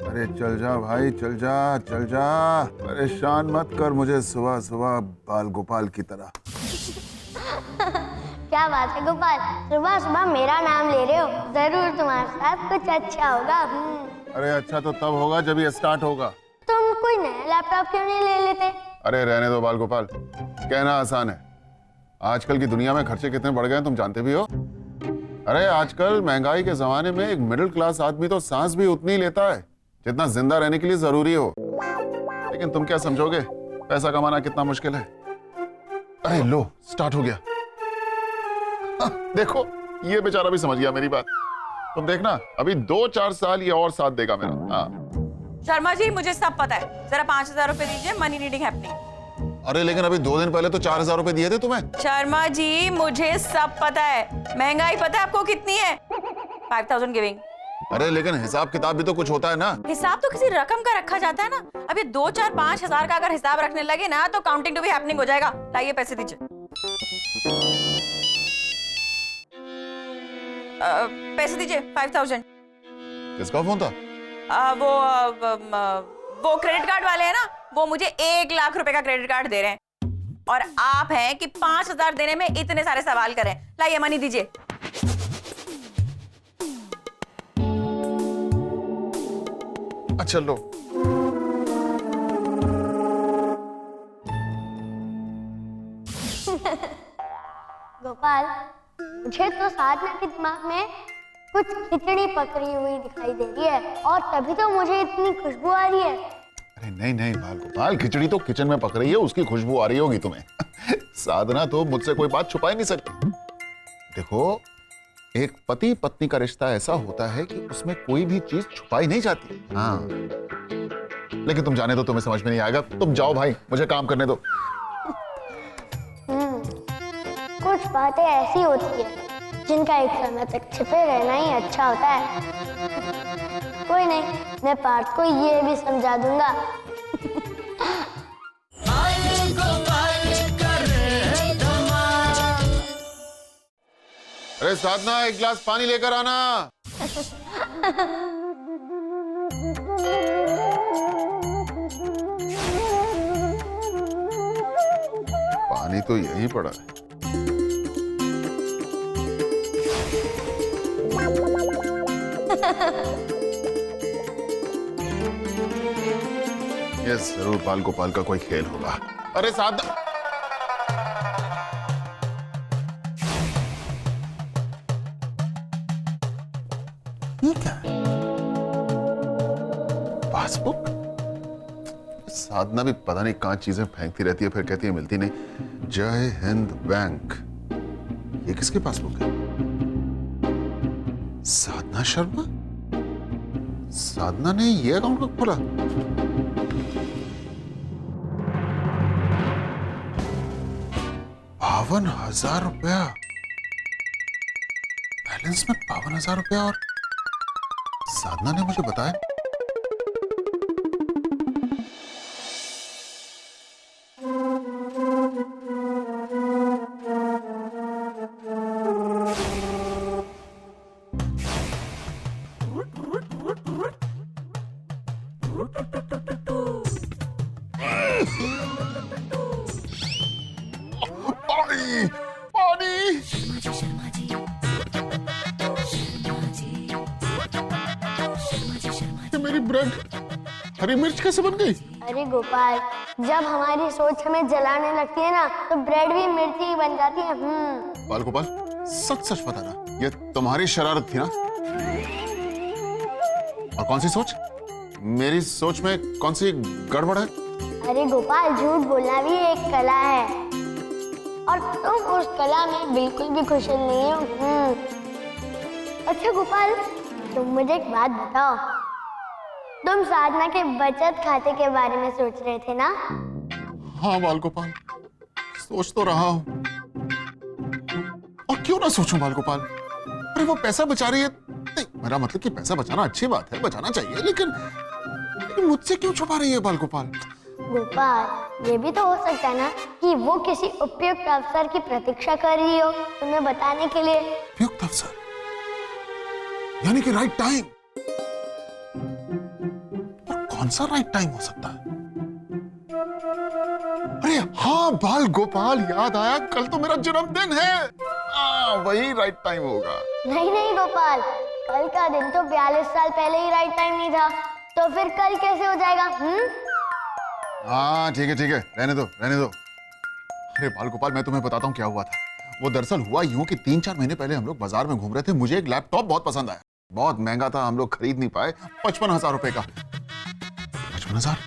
अरे चल जा भाई, चल जा चल जा, परेशान मत कर मुझे सुबह सुबह बाल गोपाल की तरह। क्या बात है गोपाल, सुबह सुबह मेरा नाम ले रहे हो। जरूर तुम्हारे साथ कुछ अच्छा होगा। अरे अच्छा तो तब होगा जब ये स्टार्ट होगा। तुम कोई नया लैपटॉप क्यों नहीं ले लेते? अरे रहने दो बाल गोपाल, कहना आसान है, आजकल की दुनिया में खर्चे कितने बढ़ गए हैं तुम जानते भी हो। अरे आजकल महंगाई के जमाने में एक मिडिल क्लास आदमी तो सांस भी उतनी ही लेता है जितना जिंदा रहने के लिए जरूरी हो। लेकिन तुम क्या समझोगे पैसा कमाना कितना मुश्किल है। अरे लो स्टार्ट हो गया। देखो ये बेचारा भी समझ गया मेरी बात। तुम देखना अभी 2-4 साल ये और साथ देगा मेरा। हाँ शर्मा जी मुझे सब पता है, जरा 5000 रुपए दीजिए, मनी रीडिंग हैपनिंग। अरे लेकिन अभी 2 दिन पहले तो 4000 रुपए दिए थे तुम्हें। शर्मा जी मुझे सब पता है, महंगाई पता है आपको कितनी है? 5000 गिविंग। अरे लेकिन हिसाब किताब भी तो कुछ होता है ना। हिसाब तो किसी रकम का रखा जाता है ना। अब ये 2-4-5 हजार का अगर हिसाब रखने लगे ना तो काउंटिंग टू भी हैपनिंग हो जाएगा। लाइए पैसे दीजिए। पैसे दीजिए 5000। किसका फोन था? वो क्रेडिट कार्ड वाले हैं ना, वो मुझे 1 लाख रुपए का क्रेडिट कार्ड दे रहे हैं और आप हैं कि 5000 देने में इतने सारे सवाल करें। लाइए मनी दीजिए। अच्छा लो। गोपाल, मुझे तो साधना के दिमाग में कुछ खिचड़ी पकड़ी हुई दिखाई दे रही है और तभी तो मुझे इतनी खुशबू आ रही है। अरे नहीं नहीं बाल गोपाल, खिचड़ी तो किचन में पक रही है, उसकी खुशबू आ रही होगी तुम्हें। साधना तो मुझसे कोई बात छुपा ही नहीं सकती। देखो एक पति पत्नी का रिश्ता ऐसा होता है कि उसमें कोई भी चीज छुपाई नहीं जाती। हाँ लेकिन तुम जाने दो, तुम्हें समझ में नहीं आएगा। तुम जाओ भाई, मुझे काम करने दो। कुछ बातें ऐसी होती है जिनका एक समय तक छिपे रहना ही अच्छा होता है। कोई नहीं, मैं पार्थ को ये भी समझा दूंगा। अरे साधना एक गिलास पानी लेकर आना। पानी तो यहीं पड़ा है। ये जरूर बाल गोपाल का कोई खेल होगा। अरे साधना, ये क्या है? पासबुक? साधना भी पता नहीं कहां चीजें फेंकती रहती है, फिर कहती है मिलती नहीं। जय हिंद बैंक, ये किसकी पासबुक है? साधना शर्मा? साधना ने ये अकाउंट कब खोला? ₹52,000 बैलेंस में। 52,000 रुपया। और साधना ने मुझे बताया। पानी पानी। मेरी ब्रेड हरी मिर्च कैसे बन गई? अरे गोपाल, जब हमारी सोच हमें जलाने लगती है ना तो ब्रेड भी मिर्ची ही बन जाती है। बाल गोपाल सच सच बताना, ये तुम्हारी शरारत थी ना? और कौन सी सोच? मेरी सोच में कौन सी गड़बड़ है? अरे गोपाल, झूठ बोलना भी एक कला है और तुम उस कला में बिल्कुल भी कुशल नहीं हो। अच्छा गोपाल, तुम मुझे एक बात बताओ, तुम साधना के बचत खाते के बारे में सोच रहे थे ना? हाँ बाल गोपाल, सोच तो रहा हूं। और क्यों ना सोचूं बाल गोपाल? अरे वो पैसा बचा रही है। नहीं, मेरा मतलब कि पैसा बचाना अच्छी बात है, बचाना चाहिए, लेकिन मुझसे क्यों छुपा रही है बाल गोपाल? गोपाल, ये भी तो हो सकता है ना कि वो किसी उपयुक्त अवसर की प्रतीक्षा कर रही हो तुम्हें बताने के लिए। उपयुक्त अवसर? यानी कि राइट टाइम। पर कौन सा राइट टाइम हो सकता है? अरे हाँ बाल गोपाल, याद आया, कल तो मेरा जन्मदिन है। वही राइट टाइम होगा। नहीं नहीं गोपाल, कल का दिन तो 42 साल पहले ही राइट टाइम नहीं था, तो फिर कल कैसे हो जाएगा? हाँ ठीक है, रहने दो रहने दो। अरे बाल गोपाल, मैं तुम्हें बताता हूँ क्या हुआ था। वो दरअसल हुआ यूं कि 3-4 महीने पहले हम लोग बाजार में घूम रहे थे। मुझे एक लैपटॉप बहुत पसंद आया। बहुत महंगा था, हम लोग खरीद नहीं पाए। 55,000 रुपए का। 55,000?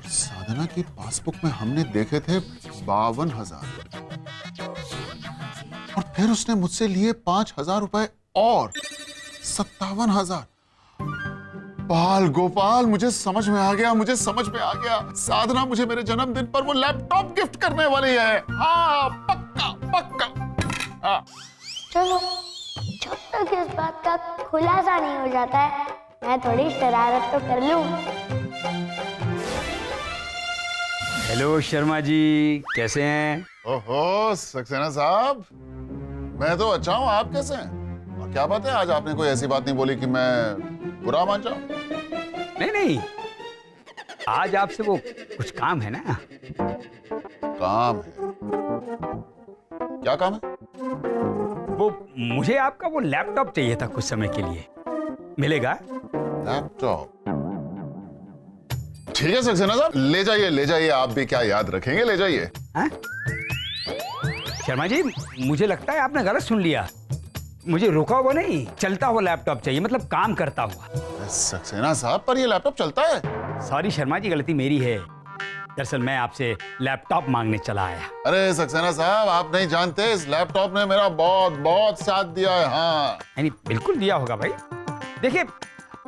साधना की पासबुक में हमने देखे थे 52,000। और फिर उसने मुझसे लिए 5,000 रुपए और 57,000। बाल गोपाल, मुझे समझ में आ गया, मुझे समझ में आ गया। साधना मुझे मेरे जन्मदिन पर वो लैपटॉप गिफ्ट करने वाली है। हाँ पक्का पक्का। हाँ चलो, जब तक इस बात का खुलासा नहीं हो जाता है, मैं थोड़ी शरारत तो कर लूं। हेलो शर्मा जी, कैसे हैं? ओहो सक्सेना साहब, मैं तो अच्छा हूँ, आप कैसे हैं? और क्या बात है, आज आपने कोई ऐसी बात नहीं बोली कि मैं बुरा मान जाऊं? नहीं, आज आपसे वो कुछ काम है ना। काम है? क्या काम है? वो मुझे आपका वो लैपटॉप चाहिए था कुछ समय के लिए, मिलेगा? लैपटॉप? ठीक है सक्सेना साहब, ले जाइए। आप भी क्या याद रखेंगे, ले जाइए। हाँ? शर्मा जी, मुझे लगता है आपने गलत सुन लिया। मुझे रुका हुआ नहीं, चलता हुआ लैपटॉप चाहिए, मतलब काम करता हुआ। सक्सेना साहब, पर ये लैपटॉप चलता है? सॉरी शर्मा जी, गलती मेरी है। दरअसल मैं आपसे लैपटॉप मांगने चला आया। अरे सक्सेना साहब, आप नहीं जानते, इस लैपटॉप ने मेरा बहुत बहुत साथ दिया है। हाँ यानी बिल्कुल दिया होगा भाई। देखिए,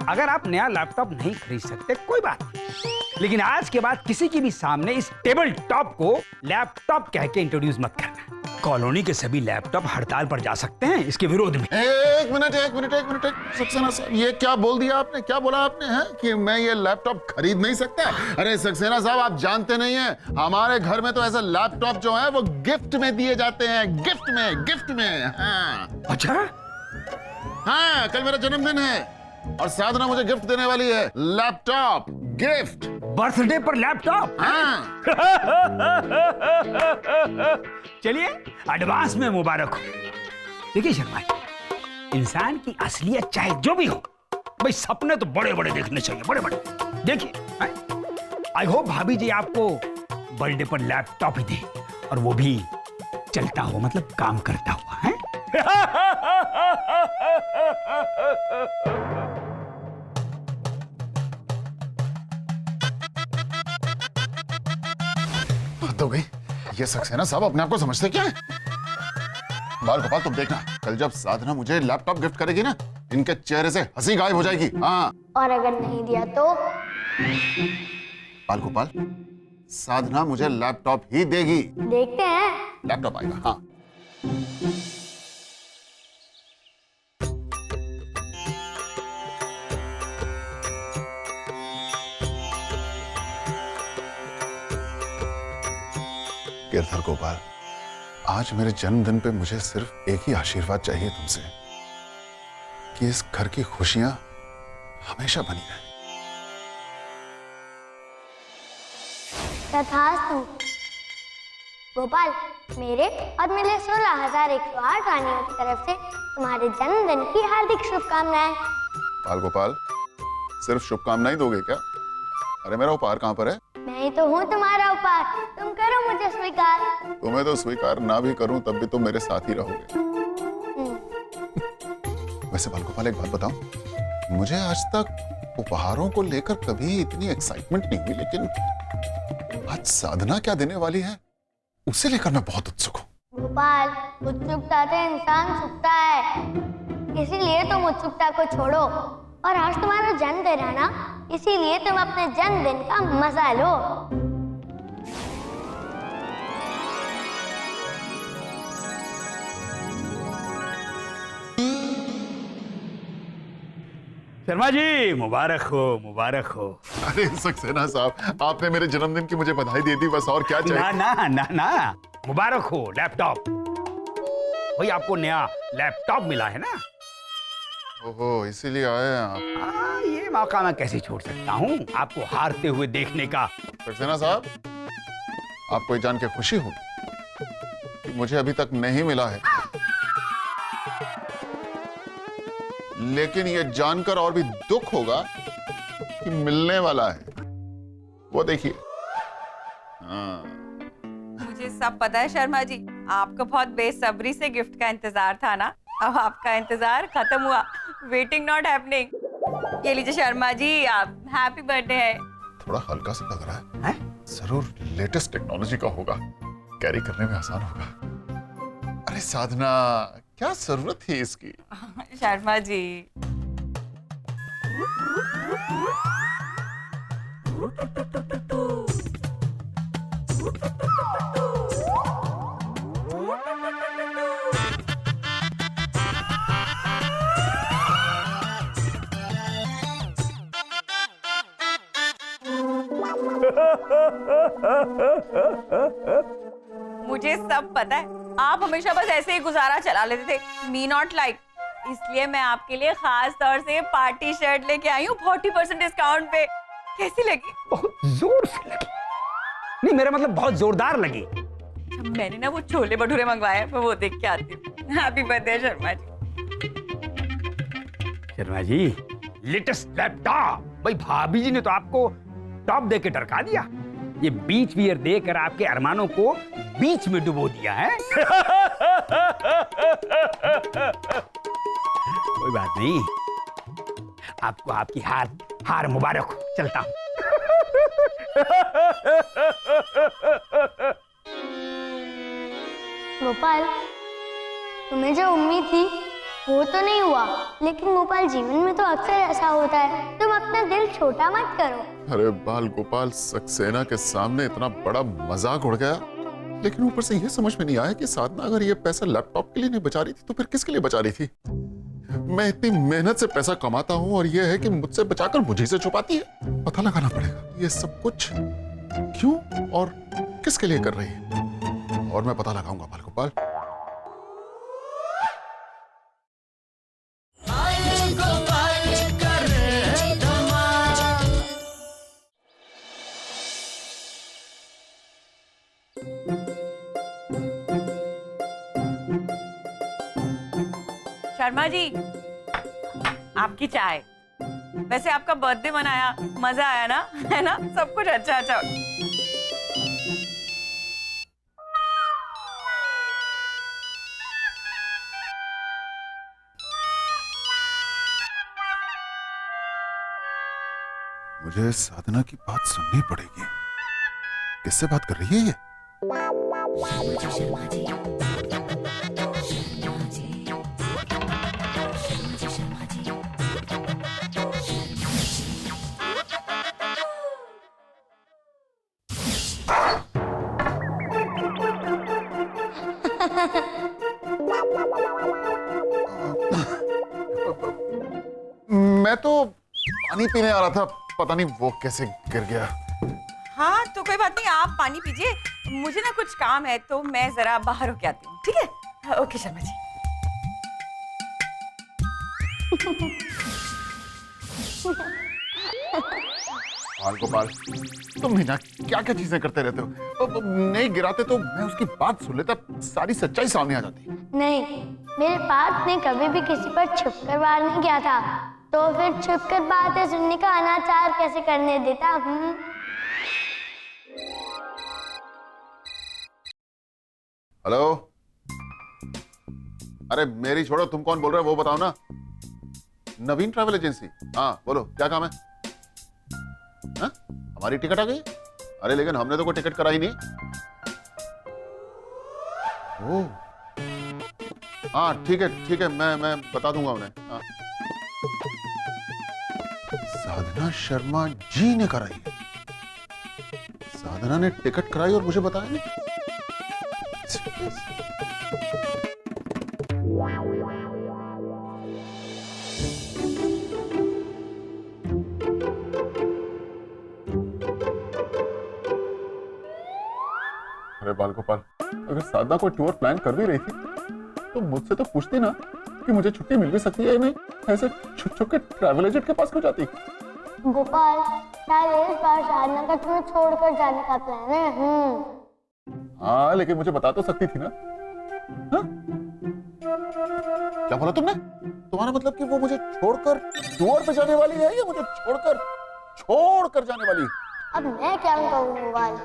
अगर आप नया लैपटॉप नहीं खरीद सकते कोई बात नहीं, लेकिन आज के बाद किसी की भी सामने इस टेबल टॉप को लैपटॉप कह के इंट्रोड्यूस मत करना। कॉलोनी के सभी लैपटॉप हड़ताल पर जा सकते हैं इसके विरोध में। एक मिनट सक्सेना साहब, ये क्या बोल दिया आपने? क्या बोला आपने है कि मैं ये लैपटॉप खरीद नहीं सकता? अरे सक्सेना साहब, आप जानते नहीं हैं, हमारे घर में तो ऐसे लैपटॉप जो है वो गिफ्ट में दिए जाते हैं। गिफ्ट में। हाँ अच्छा? हाँ, कल मेरा जन्मदिन है और साधना मुझे गिफ्ट देने वाली है, लैपटॉप गिफ्ट। बर्थडे पर लैपटॉप? हाँ। चलिए, एडवांस में मुबारक हो। देखिए शर्मा जी, इंसान की असलियत चाहे जो भी हो, भाई सपने तो बड़े बड़े देखने चाहिए, बड़े बड़े। देखिए, आई होप भाभी जी आपको बर्थडे पर लैपटॉप ही दे, और वो भी चलता हो, मतलब काम करता हुआ है। हद हो गई, ये सक्सेना साहब अपने आप को समझते क्या है? बाल गोपाल, तुम देखना, कल जब साधना मुझे लैपटॉप गिफ्ट करेगी ना, इनके चेहरे से हंसी गायब हो जाएगी। हाँ। और अगर नहीं दिया तो? बाल गोपाल, साधना मुझे लैपटॉप ही देगी। देखते हैं। लैपटॉप आएगा। हाँ। गिरधर गोपाल, आज मेरे जन्मदिन पे मुझे सिर्फ एक ही आशीर्वाद चाहिए तुमसे, कि इस घर की खुशियां हमेशा बनी रहें। तथास्तु। गोपाल, मेरे और मेरे 16,108 रानियों की तरफ से तुम्हारे जन्मदिन की हार्दिक शुभकामनाएं। बाल गोपाल, सिर्फ शुभकामनाएं दोगे क्या? अरे मेरा उपहार कहां पर है? मैं ही तो हूँ तुम्हारा उपहार, तुम करो मुझे स्वीकार। तुम्हें तो स्वीकार ना भी करूं तब भी तुम मेरे साथ ही रहोगे। वैसे बाल गोपाल, एक बात बताऊं, मुझे आज तक उपहारों को लेकर कभी इतनी एक्साइटमेंट नहीं हुई, लेकिन आज साधना क्या देने वाली है उसे लेकर मैं बहुत उत्सुक हूं। गोपाल, उत्सुकता से इंसान सुखता है, इसीलिए तुम उत्सुकता को छोड़ो। और आज तुम्हारा जन्मदिन है ना, इसीलिए तुम अपने जन्मदिन का मजा लो। शर्मा जी, मुबारक हो, मुबारक हो। अरे सक्सेना साहब, आपने मेरे जन्मदिन की मुझे बधाई दे दी, बस और क्या चाहिए? ना ना ना ना, मुबारक हो लैपटॉप। भाई आपको नया लैपटॉप मिला है ना, ओहो, इसीलिए आए हैं आप। ये मौका मैं कैसे छोड़ सकता हूँ आपको हारते हुए देखने का। सक्सेना साहब, आपको ये जान के खुशी होगी कि मुझे अभी तक नहीं मिला है, लेकिन ये जानकर और भी दुख होगा कि मिलने वाला है। वो देखिए। हाँ। मुझे सब पता है शर्मा जी, आपको बहुत बेसब्री से गिफ्ट का इंतजार था ना। अब आपका इंतजार खत्म हुआ। Waiting not happening. ये लीजिए शर्मा जी, आप हैप्पी बर्थडे है। थोड़ा हल्का सा लग रहा है, जरूर लेटेस्ट टेक्नोलॉजी का होगा, कैरी करने में आसान होगा। अरे साधना, क्या जरूरत थी इसकी? शर्मा जी, मुझे सब पता है। आप हमेशा बस ऐसे ही गुजारा चला लेते थे। Me not like. इसलिए मैं आपके लिए खास तौर से पार्टी शर्ट लेके आई हूँ 40% डिस्काउंट पे। कैसी लगी? बहुत जोर से लगी। नहीं, मेरा मतलब बहुत जोरदार लगी। मैंने ना वो छोले भटूरे मंगवाए, मैं वो देख के आती हूँ। Happy birthday Sharma ji. Sharma ji, latest laptop. भाई भाभी जी ने तो आपको टॉप दे के टरका दिया। ये बीच वियर देकर आपके अरमानों को बीच में डुबो दिया है। कोई बात नहीं, आपको आपकी हार मुबारक हो। चलता हूं। गोपाल, तुम्हें जो उम्मीद थी वो तो नहीं हुआ, लेकिन गोपाल जीवन में तो अक्सर ऐसा होता है। तुम अपना दिल छोटा मत करो। अरे बाल गोपाल, सक्सेना के सामने इतना बड़ा मजाक उड़ गया, लेकिन ऊपर से ये समझ में नहीं आया कि साधना अगर ये पैसा लैपटॉप के लिए नहीं बचा रही थी तो फिर किसके लिए बचा रही थी? मैं इतनी मेहनत से पैसा कमाता हूँ और ये है कि मुझसे बचाकर मुझे से छुपाती है। पता लगाना पड़ेगा ये सब कुछ क्यों और किसके लिए कर रही है, और मैं पता लगाऊंगा बाल गोपाल। शर्मा जी, आपकी चाय। वैसे आपका बर्थडे मनाया, मजा आया ना? है ना? सब कुछ अच्छा अच्छा। मुझे साधना की बात सुननी पड़ेगी। किससे बात कर रही है ये? मैं तो पानी पीने आ रहा था, पता नहीं वो कैसे गिर गया। हाँ तो कोई बात नहीं, आप पानी पीजिए। मुझे ना कुछ काम है तो मैं जरा बाहर होके आती हूँ, ठीक है? ओके शर्मा जी। बाल गोपाल, तुम भी ना क्या क्या चीजें करते रहते हो। अब नहीं गिराते तो मैं उसकी बात सुन लेता, सारी सच्चाई सामने आ जाती। नहीं, मेरे पास ने कभी भी किसी पर छुपकर वार नहीं किया था, तो फिर छुपकर बातें सुनने का अनाचार कैसे करने देता? हेलो, अरे मेरी छोड़ो, तुम कौन बोल रहे हो वो बताओ ना। नवीन ट्रैवल एजेंसी, हाँ बोलो, क्या काम है? हाँ? हमारी टिकट आ गई? अरे लेकिन हमने तो कोई टिकट कराई नहीं। ओह, हाँ ठीक है, मैं बता दूंगा उन्हें। हाँ। साधना शर्मा जी ने कराई है? साधना ने टिकट कराई और मुझे बताया नहीं? अरे बाल गोपाल, अगर साधना कोई टूर प्लान कर भी रही थी तो मुझसे तो पूछती ना कि मुझे छुट्टी मिल भी सकती है नहीं, ऐसे छुप छुप के ट्रैवल एजेंट के पास क्यों जाती? गोपाल, शायद इस बार साधना का तुम्हें छोड़कर जाने का प्लान है। हाँ, लेकिन मुझे बता तो सकती थी ना। हाँ? क्या बोला तुमने? तुम्हारा मतलब कि वो मुझे छोड़कर टूर पे जाने वाली है या मुझे छोड़कर जाने वाली है? अब मैं क्या कहूँ गोपाल,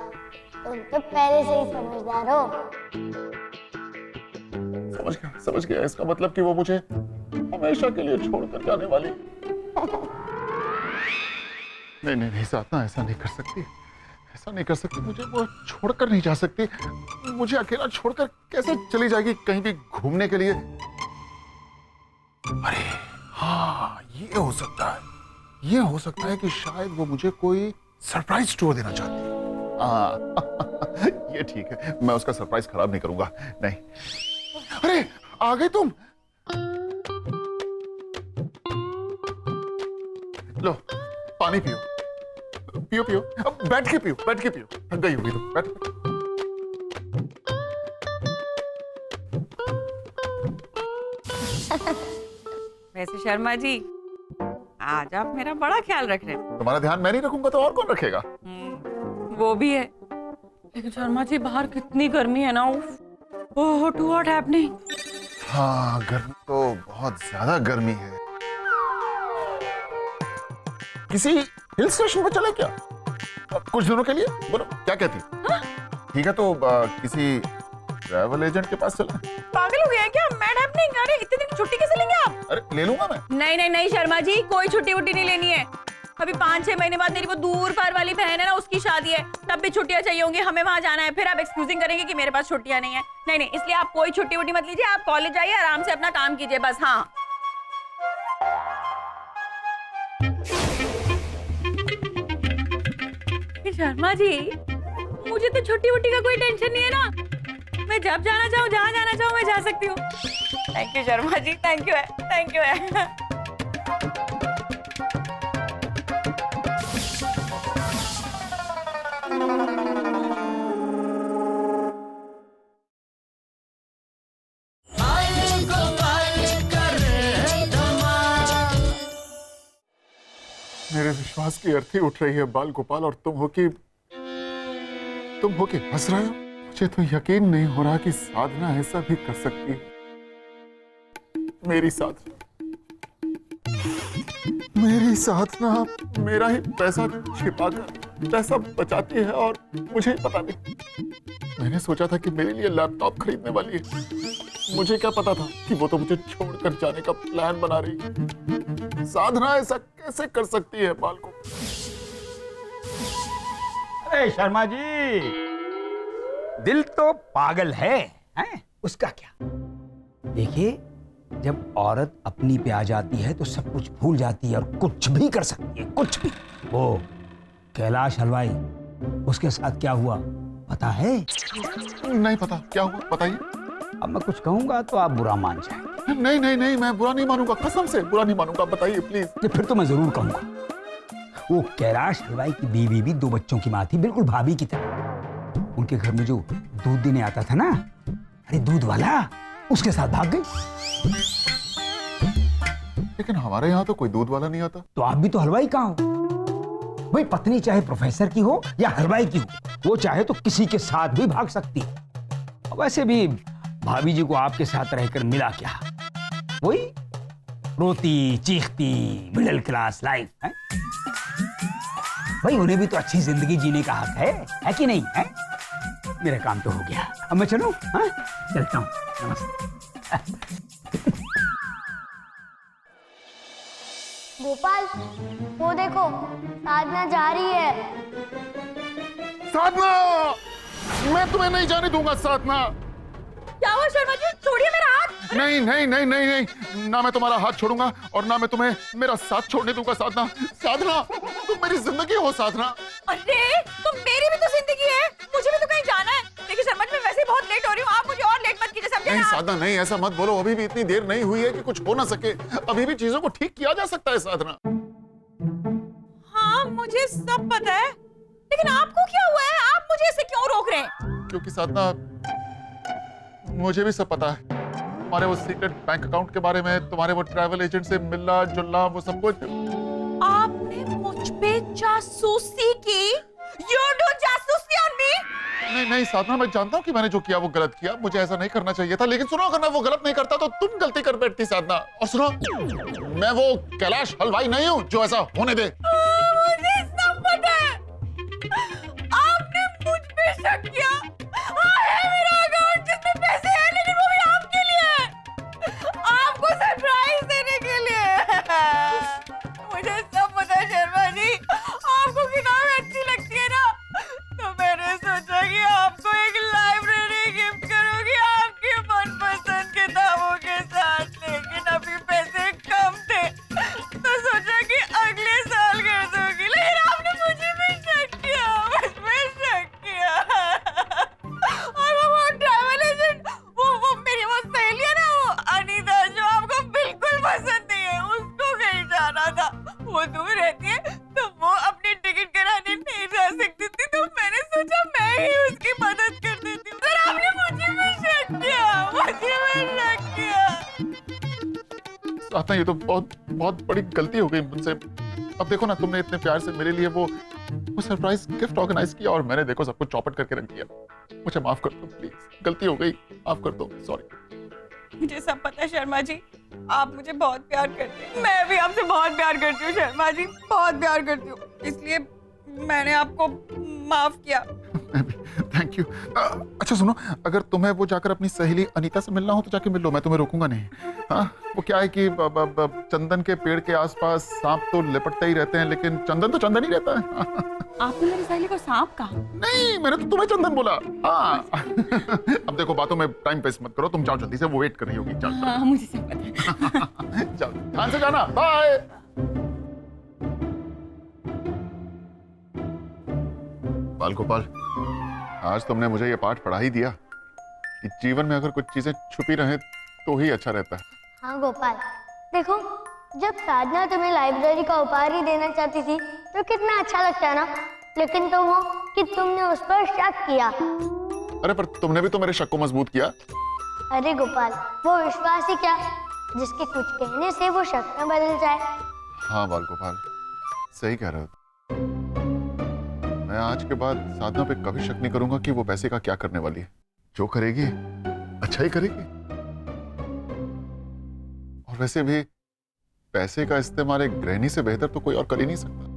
तुम तो पहले से ही समझदार हो। समझ गया। इसका मतलब कि वो मुझे हमेशा के लिए छोड़कर जाने वाली। नहीं साधना, ऐसा नहीं कर सकती। मुझे वो छोड़कर नहीं जा सकती। मुझे अकेला छोड़कर कैसे चली जाएगी कहीं भी घूमने के लिए? अरे हाँ, ये हो सकता है कि शायद वो मुझे कोई सरप्राइज टूर देना चाहती है। हाँ ये ठीक है, मैं उसका सरप्राइज खराब नहीं करूंगा। नहीं, अरे आ गई तुम। लो पानी पियो। अब बैठ के पियो। थक गई होगी तुम, बैठ। वैसे शर्मा जी, आज आप मेरा बड़ा ख्याल रख रहे हैं। तुम्हारा ध्यान मैं नहीं रखूंगा तो और कौन रखेगा? वो भी है, लेकिन शर्मा जी बाहर कितनी गर्मी है ना। ओह, टू व्हाट हैपनिंग। हाँ, गर्मी तो बहुत ज्यादा गर्मी है। किसी हिल स्टेशन पे चले क्या कुछ दिनों के लिए? बोलो क्या कहती? ठीक है तो किसी ट्रैवल एजेंट के पास चले। पागल हो गया है क्या? Mad happening. अरे इतने दिन की छुट्टी कैसे लेंगे आप? अरे ले लूंगा मैं। नहीं शर्मा जी, कोई छुट्टी वुट्टी नहीं लेनी है। अभी 5-6 महीने बाद मेरी वो दूर पार वाली बहन है ना, उसकी शादी है, तब भी छुट्टियां चाहिए होंगी, हमें वहां जाना है। फिर आप एक्सक्यूजिंग करेंगे कि मेरे पास छुट्टियां नहीं है। नहीं, इसलिए आप कोई छुट्टी वुट्टी मत लीजिए। आप कॉलेज जाइए, आराम से अपना काम कीजिए बस। हाँ शर्मा जी, मुझे तो छुट्टी वुट्टी का कोई टेंशन नहीं है ना। मैं जब जाना चाहूँ, जहाँ जाना चाहूँ मैं जा सकती हूँ। Thank you Sharma ji, thank you है। मेरे विश्वास की अर्थी उठ रही है बाल गोपाल, और तुम हो कि हंस रहे हो। मुझे तो यकीन नहीं हो रहा कि साधना ऐसा भी कर सकती है। मेरी साधना मेरा ही पैसा छिपाकर पैसा बचाती है और मुझे पता नहीं। मैंने सोचा था कि मेरे लिए लैपटॉप खरीदने वाली है। मुझे क्या पता था कि वो तो मुझे छोड़कर जाने का प्लान बना रही है। साधना ऐसा कैसे कर सकती है बाल को? अरे शर्मा जी, दिल तो पागल है, हैं? उसका क्या? देखिए, जब औरत अपनी पे आ जाती है तो सब कुछ भूल जाती है और कुछ भी कर सकती है, कुछ भी। वो कैलाश हलवाई, उसके साथ क्या हुआ पता है? नहीं पता। क्या हुआ बताइए। अब मैं कुछ कहूंगा तो आप बुरा मान जाएंगे। नहीं, मैं बुरा नहीं मानूंगा, कसम से बुरा नहीं मानूंगा। बताइए प्लीज। फिर तो मैं जरूर कहूंगा। वो कैलाश हलवाई की बीवी भी 2 बच्चों की माँ थी, बिल्कुल भाभी की तरह। उनके घर में जो दूध देने आता था ना, अरे दूध वाला, उसके साथ भाग गई। लेकिन हमारे यहाँ तो कोई दूध वाला नहीं आता। तो आप भी तो हलवाई कहाँ हो भाई? पत्नी चाहे प्रोफेसर की हो या हलवाई की हो, वो चाहे तो किसी के साथ भी भाग सकती है। वैसे भी भाभी जी को आपके साथ रहकर मिला क्या? वही रोती चीखती मिडिल क्लास लाइफ है भाई। उन्हें भी तो अच्छी जिंदगी जीने का हक है कि नहीं है? मेरा काम तो हो गया, अब मैं चलूं? हाँ, चलता हूँ। नमस्ते। गोपाल, वो देखो, साधना जा रही है। साधना, मैं तुम्हें नहीं जाने दूंगा। साधना, क्या हुआ शर्मा जी? छोड़िए मेरा हाथ। नहीं, ना मैं तुम्हारा हाथ छोड़ूंगा और ना मैं तुम्हें मेरा साथ छोड़ने दूंगा। साधना, तुम मेरी जिंदगी हो। साधना, अरे तो मेरी भी तो जिंदगी है, मुझे भी तो कहीं जाना है। देखिए शर्मा जी, मैं वैसे ही बहुत लेट हो रही हूँ, आप मुझे और लेट मत कीजिए, समझे? नहीं साधना, नहीं ऐसा मत बोलो। अभी भी इतनी देर नहीं हुई है कि कुछ हो ना सके। अभी भी चीजों को ठीक किया जा सकता है। साधना, हाँ मुझे सब पता है, लेकिन आपको क्या हुआ है? आप मुझे ऐसे क्यों रोक रहे हैं? क्योंकि साधना, मुझे भी सब पता है। तुम्हारे वो सीक्रेट बैंक अकाउंट के बारे में, तुम्हारे वो ट्रैवल एजेंट से मिलना जुलना, वो सब कुछ। आपने मुझ पे जासूसी की? You do जासूसी on me? नहीं नहीं साधना, मैं जानता हूँ कि मैंने जो किया वो गलत किया, मुझे ऐसा नहीं करना चाहिए था, लेकिन सुनो, अगर मैं वो गलत नहीं करता तो तुम गलती कर बैठती साधना। और सुनो, मैं वो कैलाश हलवाई नहीं हूँ जो ऐसा होने दे। मुझे सब पता है। आपने मुझ पे शक किया। है मेरा अकाउंट जिसमें पैसे हैं, लेकिन वो भी आपके लिए है, आपको सरप्राइज देने के लिए। मुझे सब पता है शर्मा जी, आपको किताबें अच्छी लगती है ना, तो मैंने सोचा कि आपको एक लाइब्रेरी गिफ्ट करूंगी आपकी मनपसंद किताबों के साथ, लेकिन अभी पैसे कम थे तो सोचा कि अगले साल कर दूंगी, लेकिन आपने मुझे भी शक किया, मुझमें शक किया। और वो ट्रैवल एजेंट, वो मेरी वो सहेली है ना, वो अनीता, जो आपको बिल्कुल पसंद नहीं है, उसको कहीं जाना था, वो दूर रहती है तो वो अपनी टिकट कराने नहीं जा सकती थी, तो मैंने सोचा मैं ही उसकी मदद कर देती हूँ। फिर आपने मुझे भी शक किया, मुझे भी शक किया। साधना, ये तो बहुत बहुत बड़ी गलती हो गई मुझसे। अब देखो ना, तुमने इतने प्यार से मेरे लिए वो सरप्राइज गिफ्ट ऑर्गेनाइज किया और मैंने देखो सब कुछ चौपट करके रख दिया। मुझे माफ कर दो प्लीज, गलती हो गई, माफ कर दो, सॉरी। मुझे सब पता है शर्मा जी, आप मुझे बहुत प्यार करते हैं, मैं भी आपसे बहुत प्यार करती हूँ शर्मा जी, बहुत प्यार करती हूँ, इसलिए मैंने आपको माफ किया। Thank you. अच्छा सुनो, अगर तुम्हें वो जाकर अपनी सहेली अनीता से मिलना हो तो जाके मिल लो, मैं तुम्हें रोकूंगा नहीं। हाँ, वो क्या है कि चंदन के पेड़ के आसपास सांप तो लिपटते ही रहते हैं, लेकिन चंदन तो चंदन ही रहता है। आपने मेरी सहेली को सांप कहा? नहीं, मैंने तो तुम्हें चंदन बोला। हाँ। अब देखो, बातों में टाइम वेस्ट मत करो, तुम जाओ जल्दी से, वो वेट कर रही होगी। चल हाँ, मुझे सब पता है। चल, ध्यान से जाना, बाय। बाल गोपाल, आज तुमने मुझे ये पाठ पढ़ा ही दिया कि जीवन में अगर कुछ चीजें छुपी रहे तो ही अच्छा रहता है। हाँ गोपाल, देखो, जब साधना तुम्हें लाइब्रेरी का उपहार ही देना चाहती थी तो कितना अच्छा लगता ना, लेकिन तुम हो कि तुमने उस पर शक किया। अरे पर तुमने भी तो मेरे शक को मजबूत किया। अरे गोपाल, वो विश्वास ही क्या जिसके कुछ कहने से वो शक में बदल जाए। हाँ बाल गोपाल, सही कह रहे हो। मैं आज के बाद साधना पे कभी शक नहीं करूंगा कि वो पैसे का क्या करने वाली है। जो करेगी अच्छा ही करेगी। और वैसे भी पैसे का इस्तेमाल एक गृहिणी से बेहतर तो कोई और कर ही नहीं सकता।